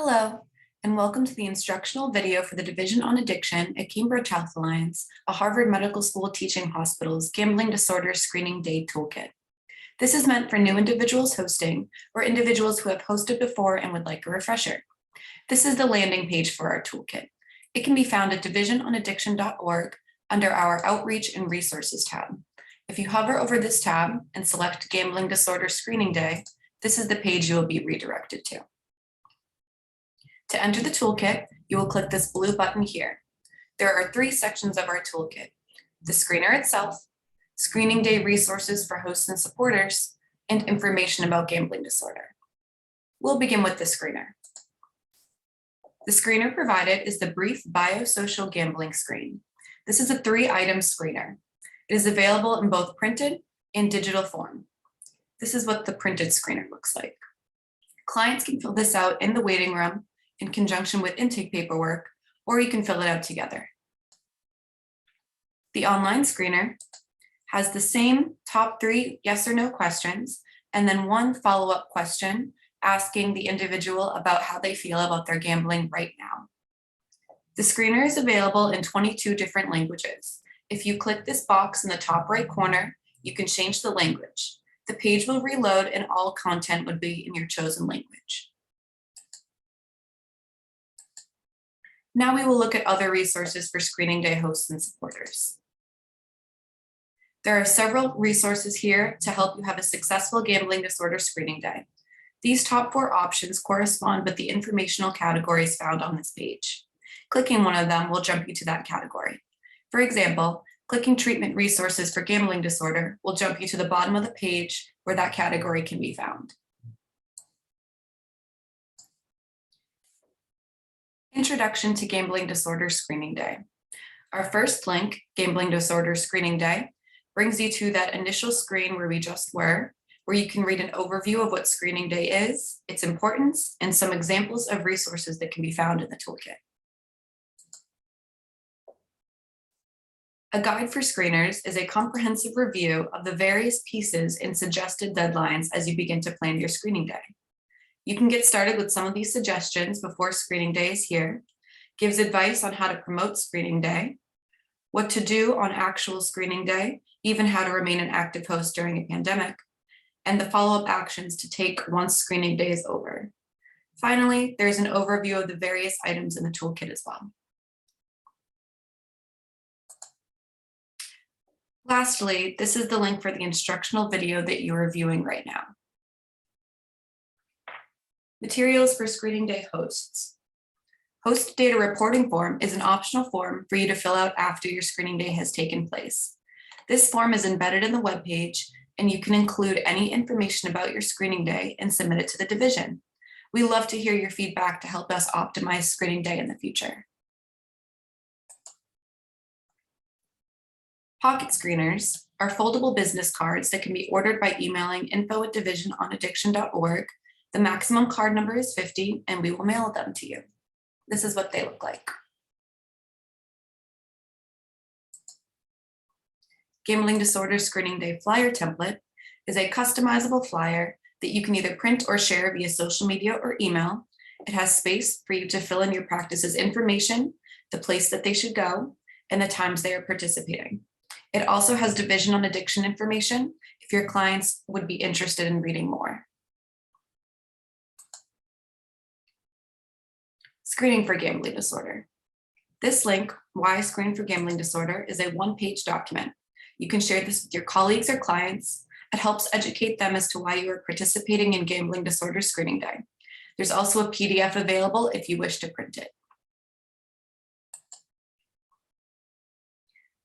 Hello, and welcome to the instructional video for the Division on Addiction at Cambridge Health Alliance, a Harvard Medical School teaching hospital's Gambling Disorder Screening Day Toolkit. This is meant for new individuals hosting or individuals who have hosted before and would like a refresher. This is the landing page for our toolkit. It can be found at divisiononaddiction.org under our Outreach and Resources tab. If you hover over this tab and select Gambling Disorder Screening Day, this is the page you will be redirected to. To enter the toolkit, you will click this blue button here. There are three sections of our toolkit: the screener itself, screening day resources for hosts and supporters, and information about gambling disorder. We'll begin with the screener. The screener provided is the brief biosocial gambling screen. This is a 3-item screener. It is available in both printed and digital form. This is what the printed screener looks like. Clients can fill this out in the waiting room in conjunction with intake paperwork, or you can fill it out together. The online screener has the same top 3 yes or no questions, and then one follow-up question asking the individual about how they feel about their gambling right now. The screener is available in 22 different languages. If you click this box in the top right corner, you can change the language. The page will reload and all content would be in your chosen language. Now we will look at other resources for screening day hosts and supporters. There are several resources here to help you have a successful gambling disorder screening day. These top 4 options correspond with the informational categories found on this page. Clicking one of them will jump you to that category. For example, clicking treatment resources for gambling disorder will jump you to the bottom of the page where that category can be found. Introduction to Gambling Disorder Screening Day. Our first link, Gambling Disorder Screening Day, brings you to that initial screen where we just were, where you can read an overview of what Screening Day is, its importance, and some examples of resources that can be found in the toolkit. A guide for screeners is a comprehensive review of the various pieces and suggested deadlines as you begin to plan your screening day. You can get started with some of these suggestions before screening day is here, gives advice on how to promote screening day, what to do on actual screening day, even how to remain an active host during a pandemic, and the follow-up actions to take once screening day is over. Finally, there's an overview of the various items in the toolkit as well. Lastly, this is the link for the instructional video that you are viewing right now. Materials for screening day hosts. Host data reporting form is an optional form for you to fill out after your screening day has taken place. This form is embedded in the web page, and you can include any information about your screening day and submit it to the division. We love to hear your feedback to help us optimize screening day in the future. Pocket screeners are foldable business cards that can be ordered by emailing info@divisiononaddiction.org. The maximum card number is 50, and we will mail them to you. This is what they look like. Gambling Disorder Screening Day Flyer Template is a customizable flyer that you can either print or share via social media or email. It has space for you to fill in your practice's information, the place that they should go, and the times they are participating. It also has Division on Addiction information if your clients would be interested in reading more. Screening for gambling disorder. This link, Why Screen for Gambling Disorder, is a 1-page document. You can share this with your colleagues or clients. It helps educate them as to why you are participating in Gambling Disorder Screening Day. There's also a PDF available if you wish to print it.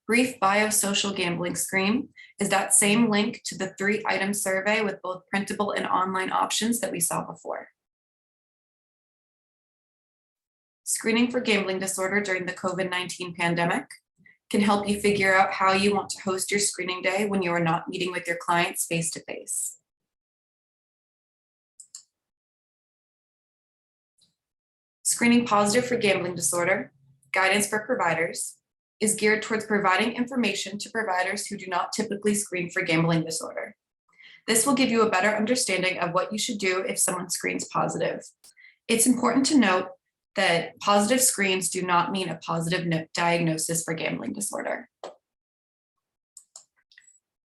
Brief Biosocial Gambling Screen is that same link to the 3-item survey with both printable and online options that we saw before. Screening for gambling disorder during the COVID-19 pandemic can help you figure out how you want to host your screening day when you are not meeting with your clients face-to-face. Screening Positive for Gambling Disorder, Guidance for Providers, is geared towards providing information to providers who do not typically screen for gambling disorder. This will give you a better understanding of what you should do if someone screens positive. It's important to note that positive screens do not mean a positive diagnosis for gambling disorder.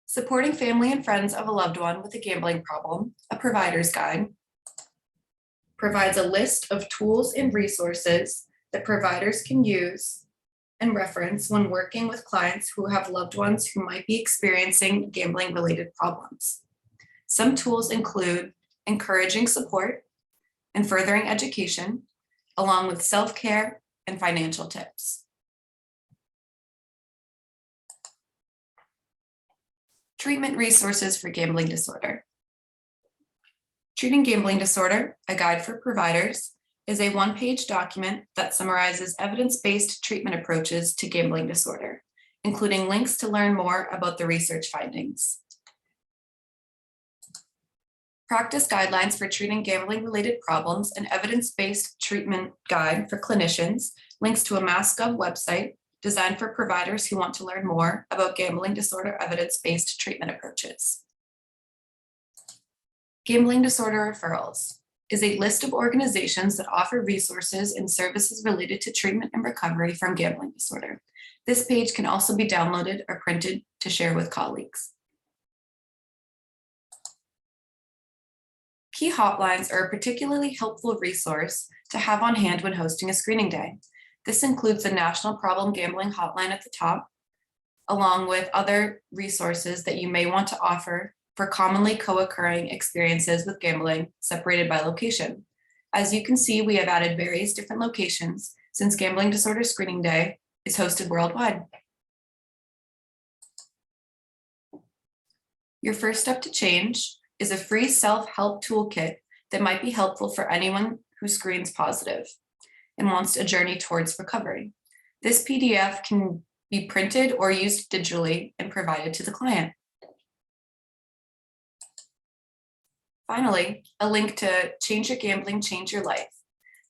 Supporting family and friends of a loved one with a gambling problem, a provider's guide, provides a list of tools and resources that providers can use and reference when working with clients who have loved ones who might be experiencing gambling-related problems. Some tools include encouraging support and furthering education, along with self-care and financial tips. Treatment resources for gambling disorder. Treating Gambling Disorder, a guide for providers, is a one-page document that summarizes evidence-based treatment approaches to gambling disorder, including links to learn more about the research findings. Practice guidelines for treating gambling-related problems, an evidence-based treatment guide for clinicians, links to a MassGov website designed for providers who want to learn more about gambling disorder evidence-based treatment approaches. Gambling Disorder Referrals is a list of organizations that offer resources and services related to treatment and recovery from gambling disorder. This page can also be downloaded or printed to share with colleagues. Key hotlines are a particularly helpful resource to have on hand when hosting a screening day. This includes the National Problem Gambling Hotline at the top, along with other resources that you may want to offer for commonly co-occurring experiences with gambling separated by location. As you can see, we have added various different locations since Gambling Disorder Screening Day is hosted worldwide. Your first step to change is a free self-help toolkit that might be helpful for anyone who screens positive and wants a journey towards recovery. This PDF can be printed or used digitally and provided to the client. Finally, a link to Change Your Gambling, Change Your Life.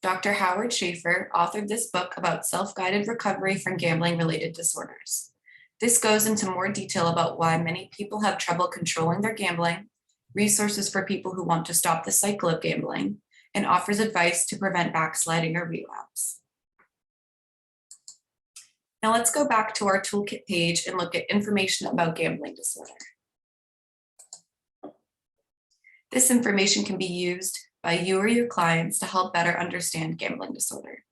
Dr. Howard Schaefer authored this book about self-guided recovery from gambling-related disorders. This goes into more detail about why many people have trouble controlling their gambling, resources for people who want to stop the cycle of gambling, and offers advice to prevent backsliding or relapse. Now let's go back to our toolkit page and look at information about gambling disorder. This information can be used by you or your clients to help better understand gambling disorder.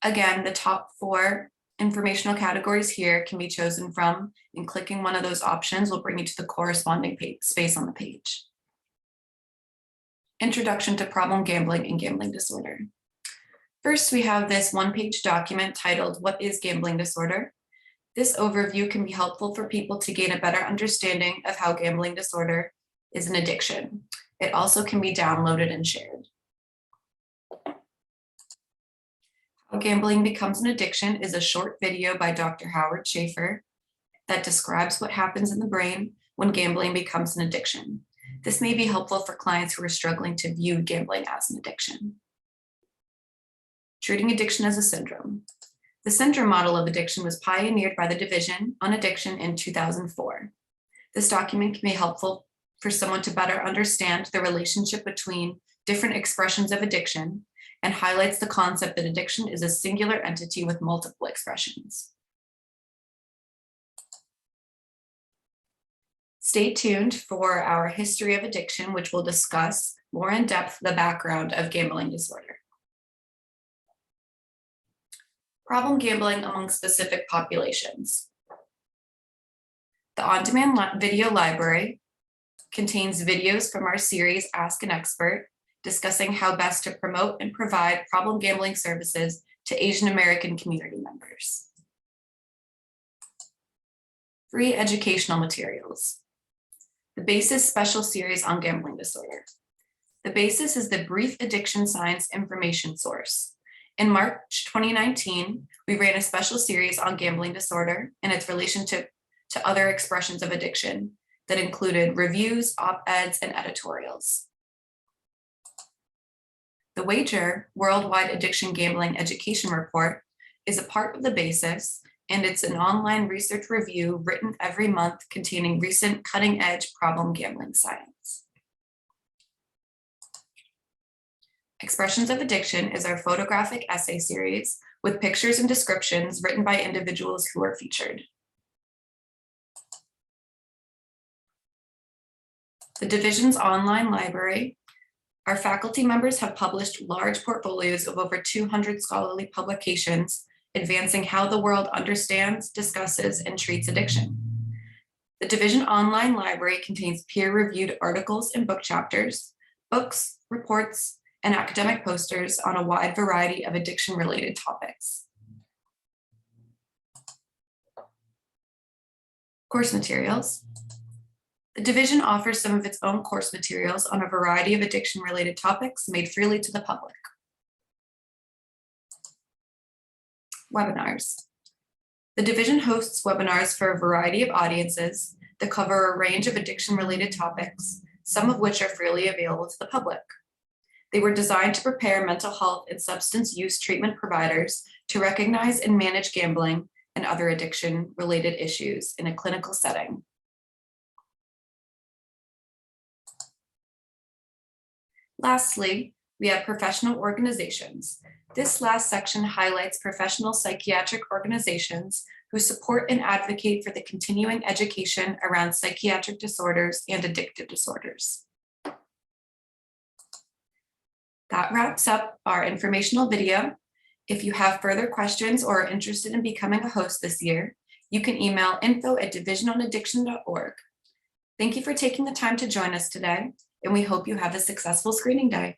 Again, the top 4 informational categories here can be chosen from, and clicking one of those options will bring you to the corresponding space on the page. Introduction to Problem Gambling and Gambling Disorder. First, we have this one-page document titled, What is Gambling Disorder? This overview can be helpful for people to gain a better understanding of how gambling disorder is an addiction. It also can be downloaded and shared. How Gambling Becomes an Addiction is a short video by Dr. Howard Schaefer that describes what happens in the brain when gambling becomes an addiction. This may be helpful for clients who are struggling to view gambling as an addiction. Treating addiction as a syndrome. The syndrome model of addiction was pioneered by the Division on Addiction in 2004. This document can be helpful for someone to better understand the relationship between different expressions of addiction and highlights the concept that addiction is a singular entity with multiple expressions. Stay tuned for our history of addiction, which will discuss more in depth the background of gambling disorder. Problem gambling among specific populations. The on-demand video library contains videos from our series Ask an Expert, discussing how best to promote and provide problem gambling services to Asian American community members. Free educational materials. The BASIS special series on gambling disorder. The BASIS is the Brief Addiction Science Information Source. In March 2019, we ran a special series on gambling disorder and its relationship to other expressions of addiction that included reviews, op-eds, and editorials. The Wager Worldwide Addiction Gambling Education Report is a part of the BASIS, and it's an online research review written every month containing recent cutting-edge problem gambling science. Expressions of Addiction is our photographic essay series with pictures and descriptions written by individuals who are featured. The division's online library. Our faculty members have published large portfolios of over 200 scholarly publications, advancing how the world understands, discusses, and treats addiction. The division online library contains peer-reviewed articles and book chapters, books, reports, and academic posters on a wide variety of addiction-related topics. Course materials. The division offers some of its own course materials on a variety of addiction-related topics made freely to the public. Webinars. The division hosts webinars for a variety of audiences that cover a range of addiction-related topics, some of which are freely available to the public. They were designed to prepare mental health and substance use treatment providers to recognize and manage gambling and other addiction-related issues in a clinical setting. Lastly, we have professional organizations. This last section highlights professional psychiatric organizations who support and advocate for the continuing education around psychiatric disorders and addictive disorders. That wraps up our informational video. If you have further questions or are interested in becoming a host this year, you can email info@divisiononaddiction.org. Thank you for taking the time to join us today, and we hope you have a successful screening day.